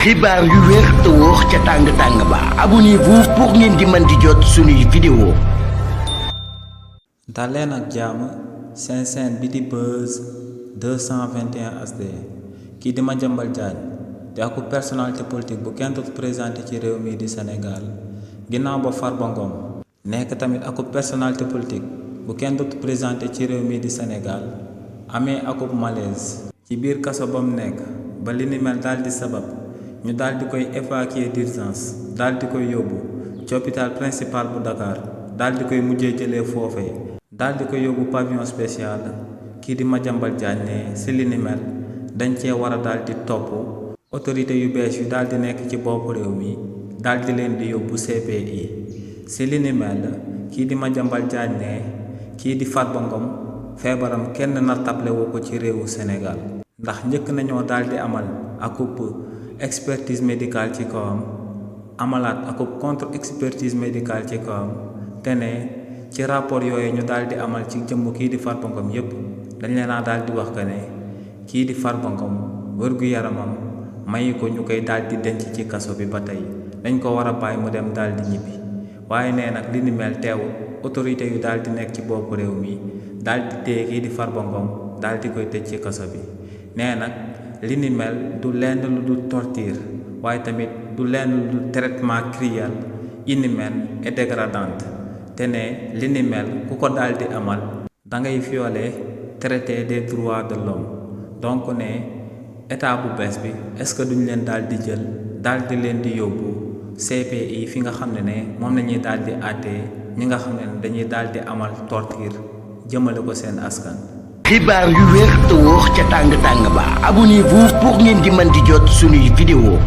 xibaar yu wér te wóor ca tàng ba abonnez-vous pour ngeen di mën di jot suñuy vidéo. daleen ak jàmm seen chaîne bi di Buzz 221 HD kii di Madiambal Diagne di aku personnalité politique bu kenn dootu présenté ci réew mi di Sénégal ginnaaw ba Farba Ngom nekk tamit aku personnalité politique bu kenn dootu présenté ci réew mi di Sénégal amee akub malaise ci biir kaso ba mu nekk ba li ni mel daal di sabab ñu daal di koy évacuer d'urgence daal di koy yóbbu ci hôpital principal bu Dakar daal di koy mujjee jëlee foofee daal di koy yóbbu pavillon spécial kii di Madiambal Diagne ne si li ni mel dañ cee war a daal di topp autorité yu bees yu daal di nekk ci bopp réew mi daal di leen di yóbbu CPI si li ni mel kii di Madiambal Diagne ne kii di Farba Ngom feebaram kenn nattable wu ko ci réewu Sénégal ndax njëkk nañoo daal di amal akub expertise médicale ci kawam amalaat akub contre expertise médicale ci kawam te ne ci rapport yooyu ñu daal di amal ci jëmm kii di Farba Ngom yépp dañ leen a daal di wax que ne kii di Farba Ngom wér-gu-yaramam mayi ko ñu koy daal di denc ci kaso bi ba tey dañ ko war a bàyyi mu dem daal di ñibbi waaye nee nag li ni mel teewul autorité yu daal di nekk ci bopp réew mi daal di téye kii di Farba Ngom daal di koy tëj ci kaso bi nee nag li ni mel du lenn lu du torture waaye tamit du lenn lu du traitement cruel inhumain et dégradant te ne li ni mel ku ko daal di amal da ngay violer traité des droits de l'homme donc ne état bu bees bi est-ce que duñ leen daal di jël daal di leen di yóbbu CPI fi nga xam ne moom la ñuy daal di àttee ñi nga xam ne dañuy daal di amal torture jëmale ko seen askan. xibaar yu wér te wóor ca tàng ba abonnez-vous pour ngeen di mën di jot suñuy vidéo.